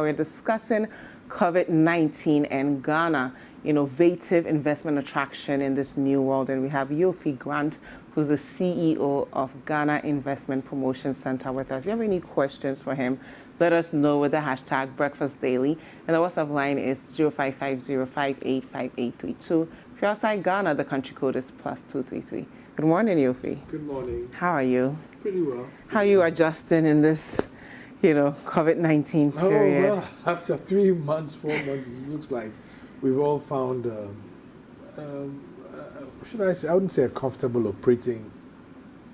We're discussing COVID-19 and Ghana, innovative investment attraction in this new world. And we have Yofi Grant, who's the CEO of Ghana Investment Promotion Center with us. If you have any questions for him, let us know with the hashtag BreakfastDaily. And the WhatsApp line is 0550585832. If you're outside Ghana, the country code is +233. Good morning, Yofi. Good morning. How are you? Pretty well. How are you adjusting in this, COVID-19 period? Oh, well, after 3 months, 4 months, it looks like we've all found, should I say, I wouldn't say a comfortable operating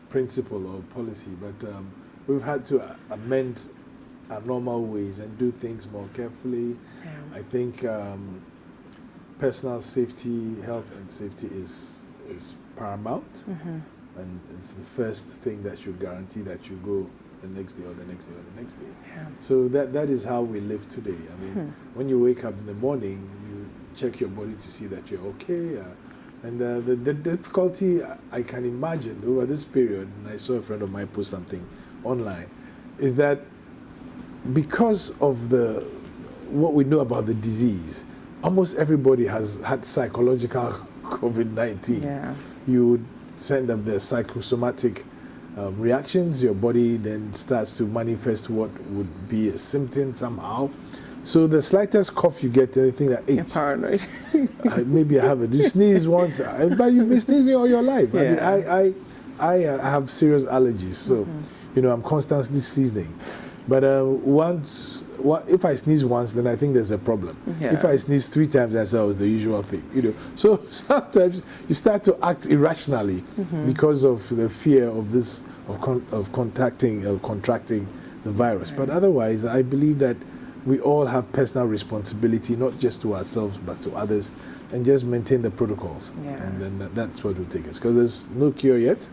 principle or policy, but we've had to amend our normal ways and do things more carefully. Yeah. I think personal safety, health and safety is paramount, and it's the first thing that should guarantee that you go the next day or the next day or the next day. Yeah. So that is how we live today. I mean, when you wake up in the morning, you check your body to see that you're okay. And the difficulty I can imagine over this period, and I saw a friend of mine post something online, is that because of what we know about the disease, almost everybody has had psychological COVID-19. Yeah. You would send up the psychosomatic reactions. Your body then starts to manifest what would be a symptom somehow. So the slightest cough you get, you think that, hey, You're paranoid. maybe I have it. You sneeze once, but you've been sneezing all your life. Yeah. I have serious allergies, so I'm constantly sneezing. But if I sneeze once, then I think there's a problem. Yeah. If I sneeze 3 times, that's always the usual thing. So sometimes you start to act irrationally because of the fear of contracting the virus. Right. But otherwise, I believe that we all have personal responsibility, not just to ourselves but to others, and just maintain the protocols. Yeah. And then that's what will take us. Because there's no cure yet,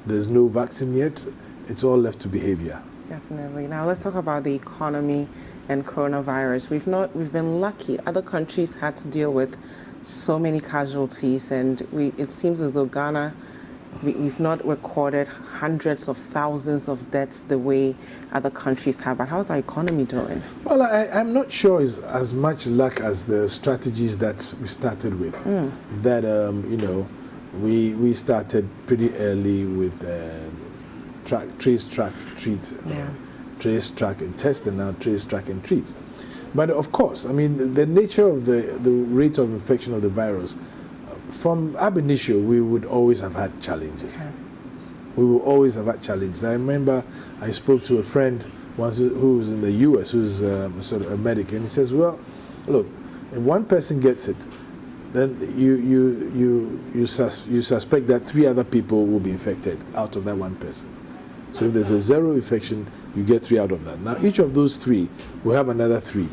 there's no vaccine yet. It's all left to behavior. Definitely. Now let's talk about the economy and coronavirus. We've been lucky. Other countries had to deal with so many casualties, and it seems as though Ghana, we've not recorded hundreds of thousands of deaths the way other countries have. But how's our economy doing? Well, I'm not sure it's as much luck as the strategies that we started with. That we started pretty early with trace, track, treat, trace, track, and test, and now trace, track, and treat. But of course, I mean, the nature of the rate of infection of the virus, from ab initio, we would always have had challenges. Okay. We will always have had challenges. I remember I spoke to a friend once who was in the US, who's sort of a medic, and he says, well, look, if one person gets it, then you suspect that 3 other people will be infected out of that one person. So if there's a 0 infection, you get 3 out of that. Now, each of those 3 will have another 3.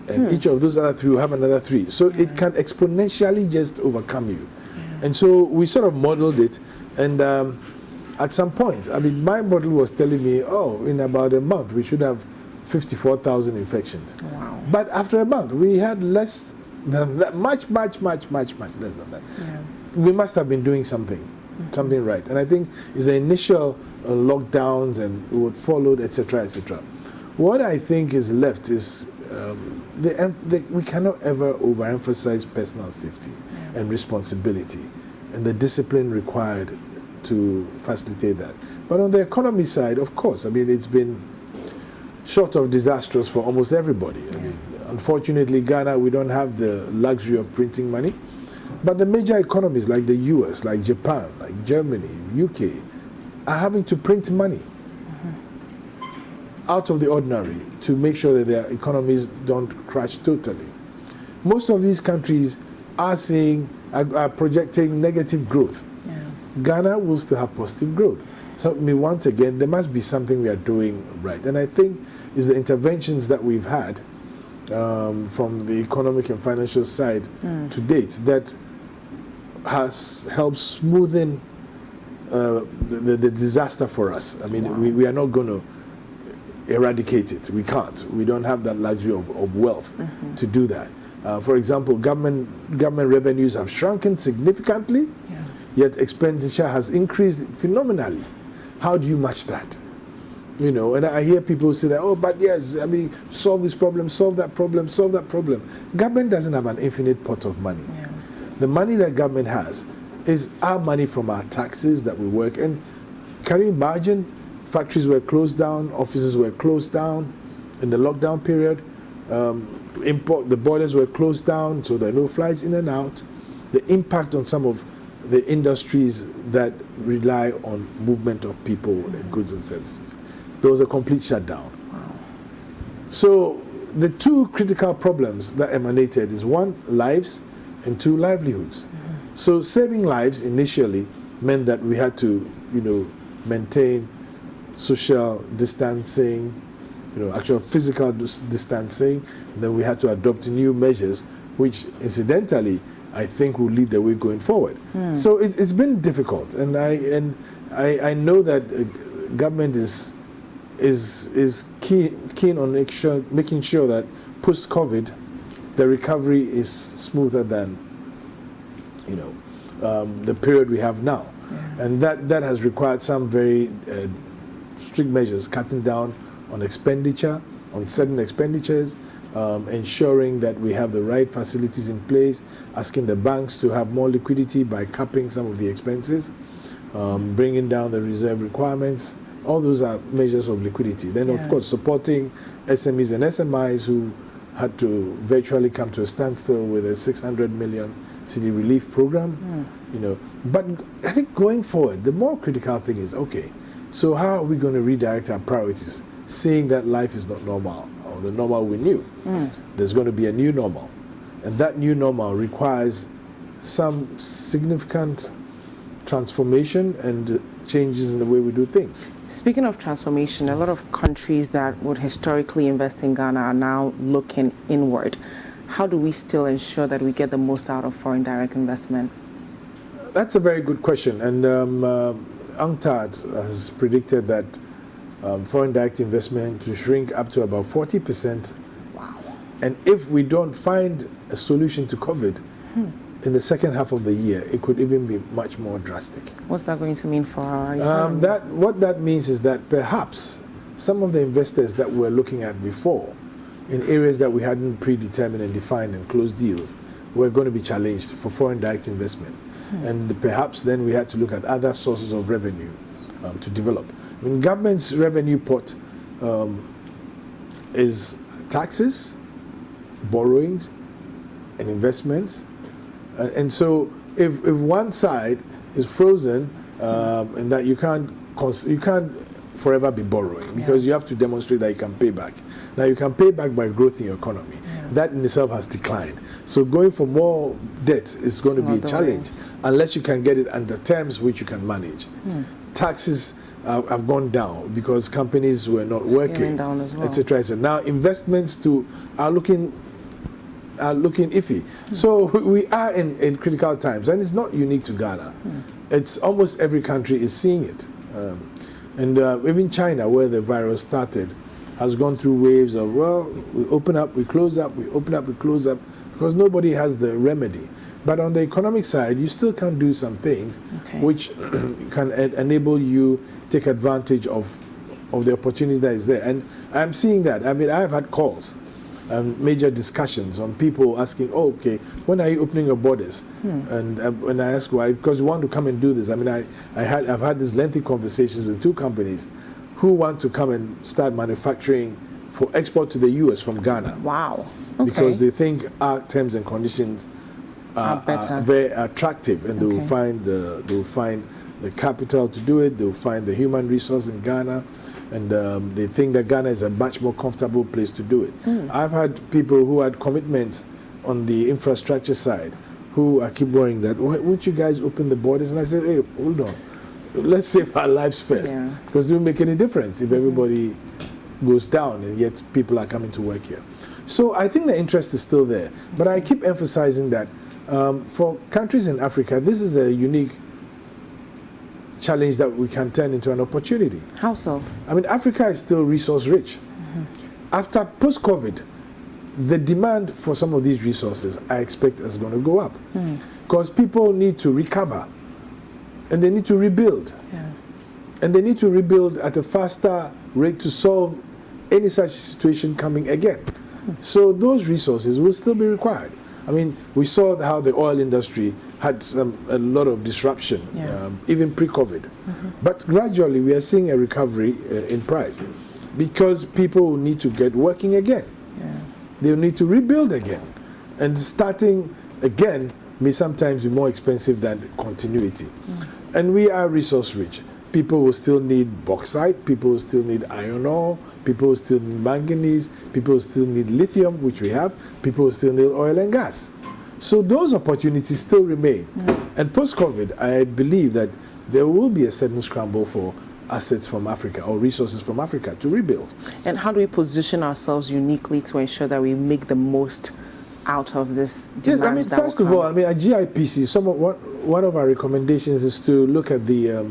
And each of those other 3 will have another 3. So it can exponentially just overcome you. Yeah. And so we sort of modeled it. And at some point, I mean, my model was telling me, in about a month, we should have 54,000 infections. Wow. But after a month, we had less than that, much less than that. Yeah. We must have been doing something right. And I think it's the initial lockdowns and what followed, etc., etc. What I think is left is we cannot ever overemphasize personal safety and responsibility and the discipline required to facilitate that. But on the economy side, of course, I mean, it's been short of disastrous for almost everybody. I mean, unfortunately, Ghana, we don't have the luxury of printing money. But the major economies like the US, like Japan, like Germany, UK, are having to print money out of the ordinary to make sure that their economies don't crash totally. Most of these countries are projecting negative growth. Yeah. Ghana will still have positive growth. So once again, there must be something we are doing right. And I think it's the interventions that we've had from the economic and financial side to date that has helped smoothen the disaster for us. I mean, we are not going to eradicate it. We can't. We don't have that luxury of wealth to do that. For example, government revenues have shrunken significantly, yet expenditure has increased phenomenally. How do you match that? You know, and I hear people say that, oh, but yes, I mean, solve this problem, solve that problem, solve that problem. Government doesn't have an infinite pot of money. Yeah. The money that government has is our money from our taxes that we work. And can you imagine factories were closed down, offices were closed down in the lockdown period, the borders were closed down, so there are no flights in and out. The impact on some of the industries that rely on movement of people and goods and services. There was a complete shutdown. Wow. So the two critical problems that emanated is one, lives, and two, livelihoods. So saving lives initially meant that we had to, you know, maintain social distancing, you know, actual physical distancing. Then we had to adopt new measures, which incidentally I think will lead the way going forward. So it's been difficult, and I know that government is keen on making sure that post-COVID, the recovery is smoother than, you know, the period we have now. Yeah. And that has required some very strict measures, cutting down on expenditure, on certain expenditures, ensuring that we have the right facilities in place, asking the banks to have more liquidity by capping some of the expenses, bringing down the reserve requirements. All those are measures of liquidity. Then, of course, supporting SMEs and SMIs who had to virtually come to a standstill with a 600 million city relief program. You know, but I think going forward, the more critical thing is, okay, so how are we going to redirect our priorities, seeing that life is not normal, or the normal we knew? There's going to be a new normal, and that new normal requires some significant transformation and changes in the way we do things. Speaking of transformation, a lot of countries that would historically invest in Ghana are now looking inward. How do we still ensure that we get the most out of foreign direct investment? That's a very good question, and UNCTAD has predicted that foreign direct investment to shrink up to about 40%. Wow. And if we don't find a solution to COVID in the second half of the year, it could even be much more drastic. What's that going to mean for our economy? What that means is that perhaps some of the investors that we're looking at before, in areas that we hadn't predetermined and defined and closed deals, were going to be challenged for foreign direct investment. And perhaps then we had to look at other sources of revenue to develop. I mean, government's revenue pot is taxes, borrowings, and investments. And so if one side is frozen, and that you can't forever be borrowing, because you have to demonstrate that you can pay back. Now you can pay back by growth in your economy. That in itself has declined. So going for more debt is going to be a challenge, unless you can get it under terms which you can manage. Taxes have gone down because companies were not working, etc. So now investments are looking iffy. So we are in critical times, and it's not unique to Ghana. It's almost every country is seeing it. And even China, where the virus started, has gone through waves of, well, we open up, we close up, we open up, we close up, because nobody has the remedy. But on the economic side, you still can do some things which can enable you take advantage of the opportunity that is there. And I'm seeing that. I mean, I've had calls, major discussions on people asking, oh, okay, when are you opening your borders? And when I ask why, because you want to come and do this. I mean, I've had these lengthy conversations with two companies who want to come and start manufacturing for export to the US from Ghana. Wow. Because they think our terms and conditions are very attractive, and they will find the capital to do it. They will find the human resource in Ghana, and they think that Ghana is a much more comfortable place to do it. I've had people who had commitments on the infrastructure side who I keep worrying that, why won't you guys open the borders? And I said, hey, hold on. Let's save our lives first, because it won't make any difference if everybody goes down and yet people are coming to work here. So I think the interest is still there, but I keep emphasizing that for countries in Africa, this is a unique challenge that we can turn into an opportunity. How so? I mean, Africa is still resource rich. After post-COVID, the demand for some of these resources, I expect, is going to go up, because people need to recover. And they need to rebuild. And they need to rebuild at a faster rate to solve any such situation coming again. So those resources will still be required. I mean, we saw how the oil industry had a lot of disruption, even pre-COVID. But gradually we are seeing a recovery in price because people need to get working again. They need to rebuild again. And starting again may sometimes be more expensive than continuity. And we are resource rich. People will still need bauxite, people will still need iron ore, people will still need manganese, people will still need lithium, which we have, people will still need oil and gas. So those opportunities still remain. And post-COVID, I believe that there will be a sudden scramble for assets from Africa or resources from Africa to rebuild. And how do we position ourselves uniquely to ensure that we make the most out of this demand? Yes, I mean, first of all, I mean, at GIPC, one of our recommendations is to look at the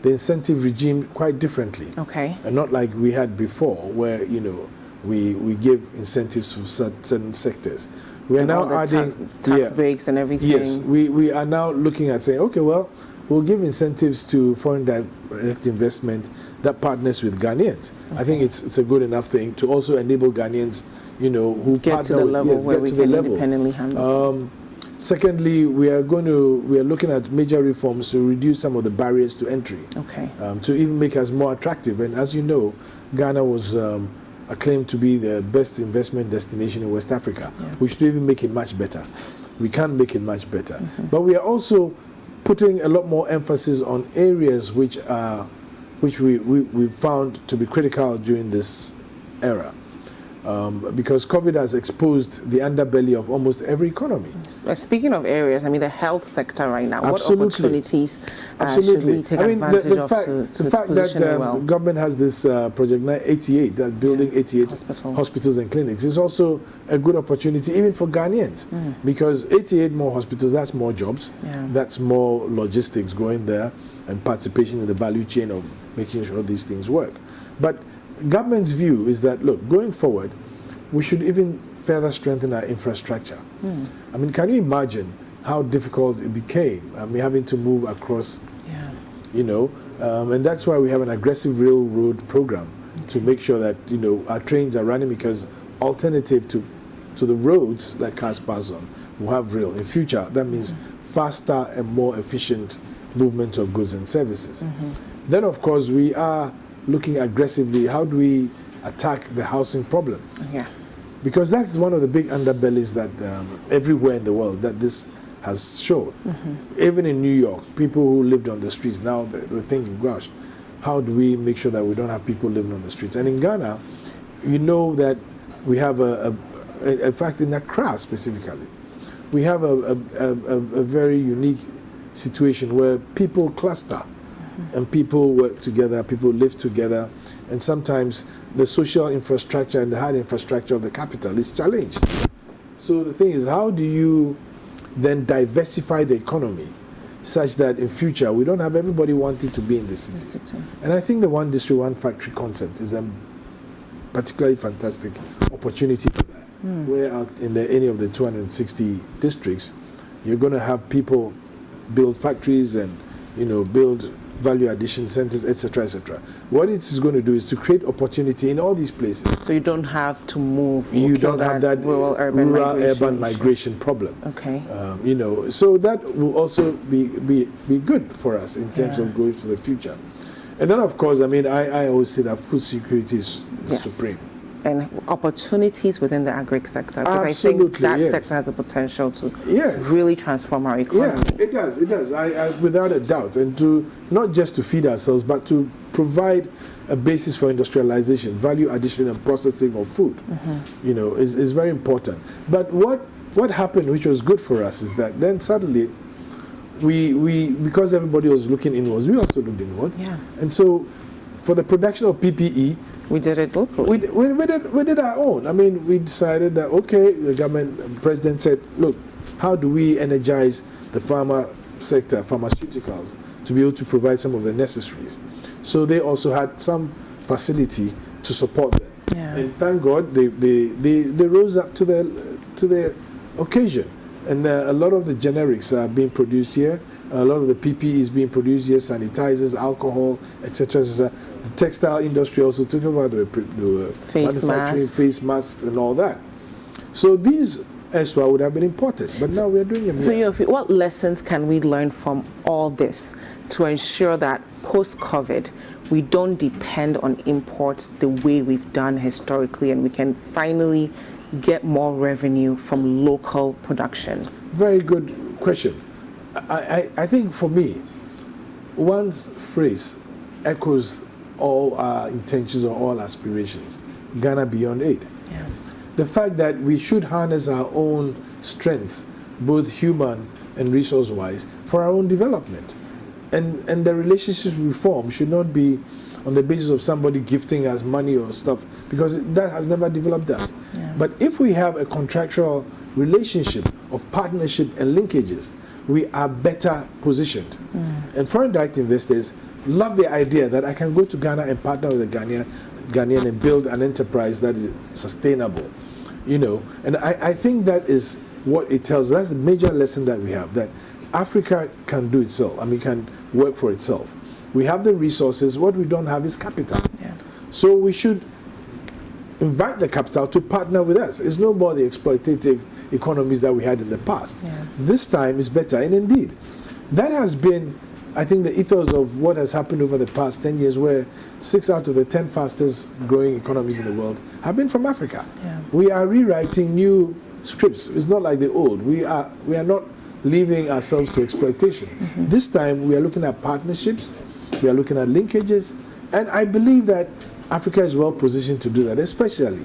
incentive regime quite differently. Okay. And not like we had before, where, you know, we give incentives for certain sectors. We are and now adding tax breaks and everything. Yes, we are now looking at saying, okay, well, we'll give incentives to foreign direct investment that partners with Ghanaians. I think it's a good enough thing to also enable Ghanaians, you know, who get partner to the with, level where we can independently handle things. Secondly, we are looking at major reforms to reduce some of the barriers to entry. Okay. To even make us more attractive. And as you know, Ghana was acclaimed to be the best investment destination in West Africa. We should even make it much better. We can make it much better. But we are also putting a lot more emphasis on areas which we found to be critical during this era. Because COVID has exposed the underbelly of almost every economy. Speaking of areas, I mean, the health sector right now, Absolutely. What opportunities should we take advantage of the fact that the government has this Project 88, that building 88 hospitals and clinics, is also a good opportunity even for Ghanaians. Because 88 more hospitals, that's more jobs, that's more logistics going there and participation in the value chain of making sure these things work. But government's view is that, look, going forward, we should even further strengthen our infrastructure. I mean, can you imagine how difficult it became? I mean, having to move across, you know, and that's why we have an aggressive railroad program to make sure that, you know, our trains are running, because alternative to the roads that cars pass on, will have rail. In future, that means faster and more efficient movement of goods and services. Then, of course, we are looking aggressively, how do we attack the housing problem? Because that's one of the big underbellies that everywhere in the world that this has shown. Even in New York, people who lived on the streets, now they're thinking, gosh, how do we make sure that we don't have people living on the streets? And in Ghana, you know that we have in fact in Accra specifically, we have a very unique situation where people cluster. And people work together, people live together, and sometimes the social infrastructure and the hard infrastructure of the capital is challenged. So the thing is, how do you then diversify the economy such that in future we don't have everybody wanting to be in the cities? And I think the one district, one factory concept is a particularly fantastic opportunity for that. Where out in any of the 260 districts, you're going to have people build factories and, you know, build value addition centers, etc., etc. What it is going to do is to create opportunity in all these places. So you don't have to move. You don't have that rural-urban migration problem. Okay. You know, so that will also be good for us in terms of going for the future. And then, of course, I mean, I always say that food security is supreme. And opportunities within the agri sector, because I think that sector has the potential to really transform our economy. Yeah, it does. It does. I without a doubt, and to not just to feed ourselves, but to provide a basis for industrialization, value addition, and processing of food. You know, is very important. But what happened, which was good for us, is that then suddenly we because everybody was looking inwards, we also looked inwards. And so for the production of PPE, we did it locally. We did our own. I mean, we decided that, okay, the president said, look, how do we energize the pharma sector, pharmaceuticals, to be able to provide some of the necessaries? So they also had some facility to support them. And thank God they rose up to the occasion. And a lot of the generics are being produced here. A lot of the PPE is being produced here, sanitizers, alcohol, etc. The textile industry also took over the manufacturing face masks and all that. So these elsewhere would have been imported, but now we are doing them here. So what lessons can we learn from all this to ensure that post-COVID we don't depend on imports the way we've done historically, and we can finally get more revenue from local production? Very good question. I think for me, one phrase echoes all our intentions or all aspirations: Ghana beyond aid. Yeah. The fact that we should harness our own strengths, both human and resource-wise, for our own development. And the relationships we form should not be on the basis of somebody gifting us money or stuff, because that has never developed us. Yeah. But if we have a contractual relationship of partnership and linkages, we are better positioned. And foreign direct investors love the idea that I can go to Ghana and partner with a Ghanaian and build an enterprise that is sustainable, And I think that is what it tells. That's the major lesson that we have, that Africa can do itself. Can work for itself. We have the resources. What we don't have is capital. Yeah. So we should invite the capital to partner with us. It's no more the exploitative economies that we had in the past. Yeah. This time is better. And indeed, that has been, I think, the ethos of what has happened over the past 10 years, where 6 out of the 10 fastest growing economies in the world have been from Africa. Yeah. We are rewriting new scripts. It's not like the old. We are not leaving ourselves to exploitation. This time we are looking at partnerships, we are looking at linkages, and I believe that Africa is well positioned to do that, especially.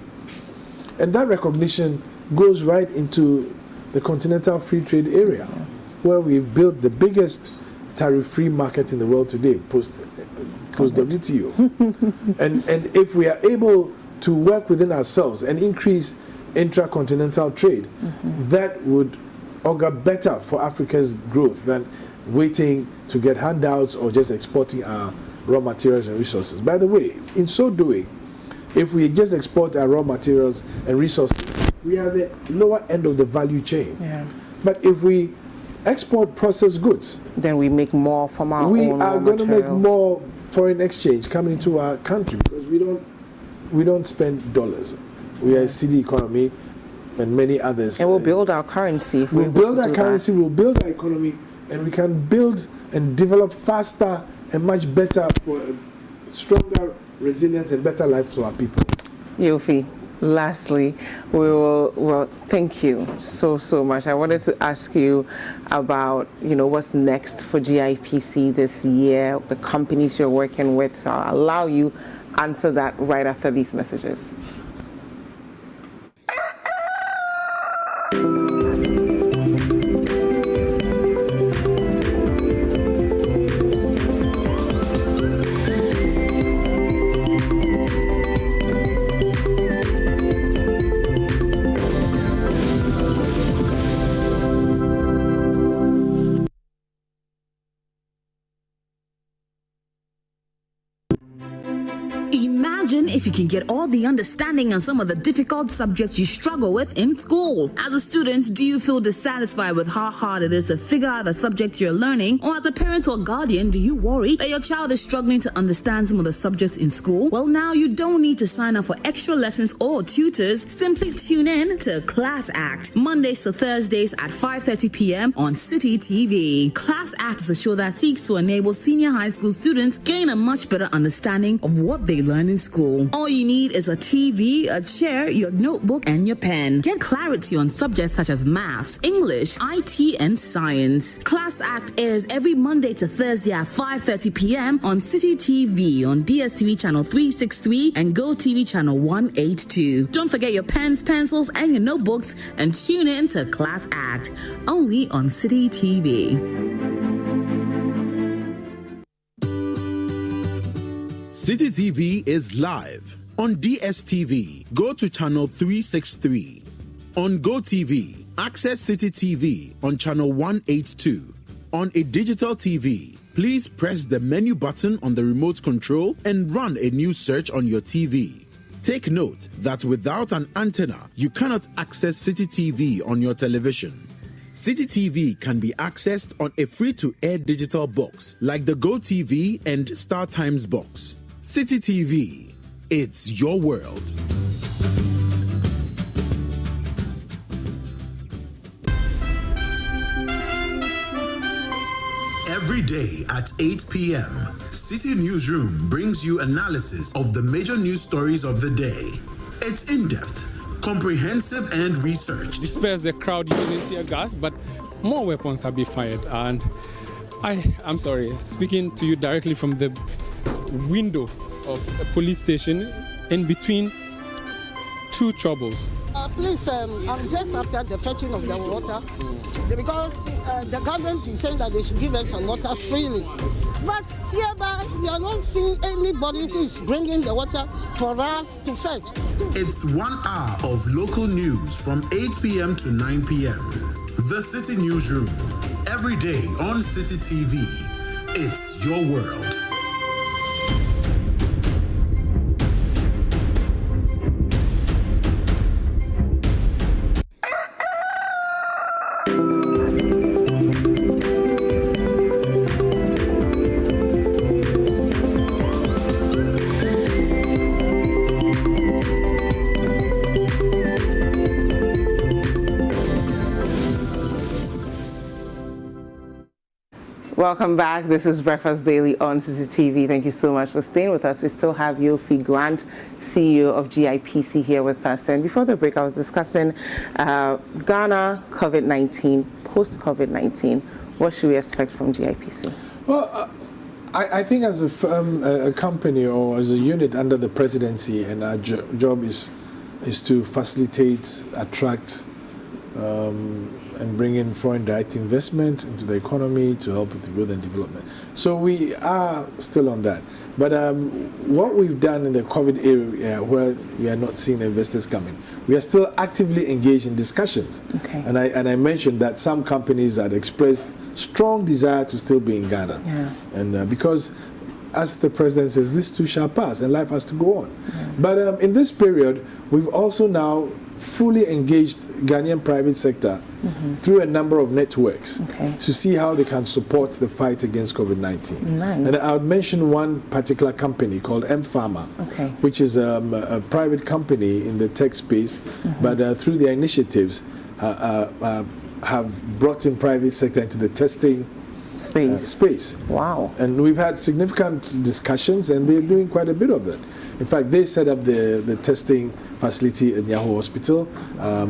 And that recognition goes right into the continental free trade area, where we've built the biggest tariff-free market in the world today, post WTO. and if we are able to work within ourselves and increase intra-continental trade, that would augur better for Africa's growth than waiting to get handouts or just exporting our raw materials and resources. By the way, in so doing, if we just export our raw materials and resources, we are the lower end of the value chain. Yeah. But if we export processed goods, then we make more from our we own are raw going to make materials. more foreign exchange coming into our country, because we don't spend dollars. We are a city economy, and many others. And we'll build our currency. If we'll build our currency, that. we'll build our economy, and we can build and develop faster and much better for a stronger resilience and better life for our people. Yofi, lastly, well, thank you so much. I wanted to ask you about, what's next for GIPC this year, the companies you're working with. So I'll allow you answer that right after these messages. Imagine if you can get all the understanding on some of the difficult subjects you struggle with in school. As a student, do you feel dissatisfied with how hard it is to figure out the subjects you're learning? Or as a parent or guardian, do you worry that your child is struggling to understand some of the subjects in school? Well, now you don't need to sign up for extra lessons or tutors. Simply tune in to Class Act, Mondays to Thursdays at 5:30 p.m. on City TV. Class Act is a show that seeks to enable senior high school students gain a much better understanding of what they learn in school. All you need is a TV, a chair, your notebook, and your pen. Get clarity on subjects such as maths, English, IT, and science. Class Act airs every Monday to Thursday at 5:30 p.m. on City TV on DSTV channel 363 and GoTV channel 182. Don't forget your pens, pencils, and your notebooks, and tune in to Class Act, only on City TV. City TV is live on DSTV. Go to channel 363. On GoTV, access City TV on channel 182. On a digital TV, please press the menu button on the remote control and run a new search on your TV. Take note that without an antenna, you cannot access City TV on your television. City TV can be accessed on a free-to-air digital box like the Go TV and Star Times box. City TV, it's your world. Every day at 8 p.m., City Newsroom brings you analysis of the major news stories of the day. It's in-depth, comprehensive and researched. Disperse the crowd using tear gas, but more weapons have been fired. And I'm sorry, speaking to you directly from the window of a police station in between two troubles. Please, I'm just after the fetching of the water because the government is saying that they should give us some water freely. But hereby, we are not seeing anybody who is bringing the water for us to fetch. It's 1 hour of local news from 8 p.m. to 9 p.m. The City Newsroom, every day on City TV. It's your world. Welcome back. This is Breakfast Daily on CCTV. Thank you so much for staying with us. We still have Yofi Grant, CEO of GIPC, here with us. And before the break, I was discussing Ghana, COVID-19, post-COVID-19. What should we expect from GIPC? Well, I think as a firm, a company, or as a unit under the presidency, and our job is to facilitate, attract, and bring in foreign direct investment into the economy to help with the growth and development. So we are still on that. But what we've done in the COVID area, where we are not seeing the investors coming, we are still actively engaged in discussions. Okay. And I mentioned that some companies had expressed strong desire to still be in Ghana. Yeah. And because, as the president says, this too shall pass and life has to go on. Yeah. But in this period, we've also now fully engaged Ghanaian private sector through a number of networks to see how they can support the fight against COVID-19. Nice. And I would mention one particular company called M-Pharma, which is a private company in the tech space, but through their initiatives have brought in private sector into the testing space. Wow. And we've had significant discussions, and they're doing quite a bit of it. In fact, they set up the testing facility at Yahoo Hospital.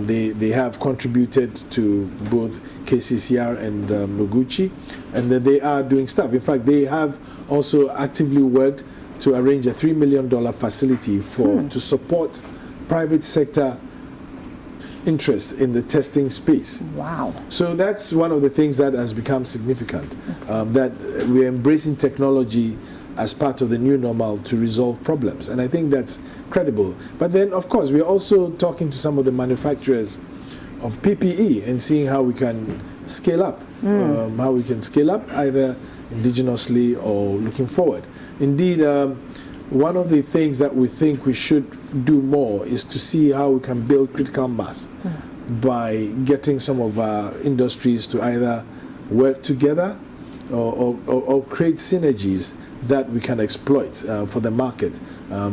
They have contributed to both KCCR and Noguchi, and they are doing stuff. In fact, they have also actively worked to arrange a $3 million facility to support private sector interest in the testing space. Wow. So that's one of the things that has become significant, that we're embracing technology as part of the new normal to resolve problems. And I think that's credible. But then, of course, we're also talking to some of the manufacturers of PPE and seeing how we can scale up, either indigenously or looking forward. Indeed, one of the things that we think we should do more is to see how we can build critical mass by getting some of our industries to either work together or create synergies that we can exploit for the market,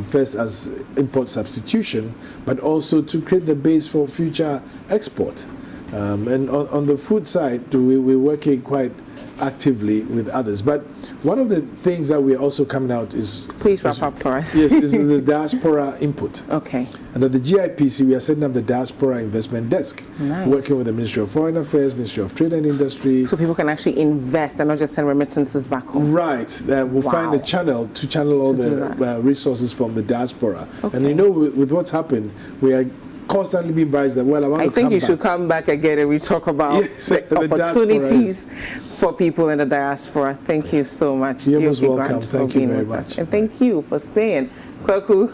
first as import substitution, but also to create the base for future export. And on the food side, we're working quite actively with others. But one of the things that we're also coming out is... Please wrap up for us. Yes, is the diaspora input. Okay. And at the GIPC, we are setting up the Diaspora Investment Desk, working with the Ministry of Foreign Affairs, Ministry of Trade and Industry. So people can actually invest and not just send remittances back home. Right. We'll find a channel to channel all the resources from the diaspora. Okay. And you know, with what's happened, we are constantly being advised that, well, I think you should come back again and we talk about the opportunities for people in the diaspora. Thank you so much. You're most welcome. Thank you very much. And thank you for staying. Kwaku.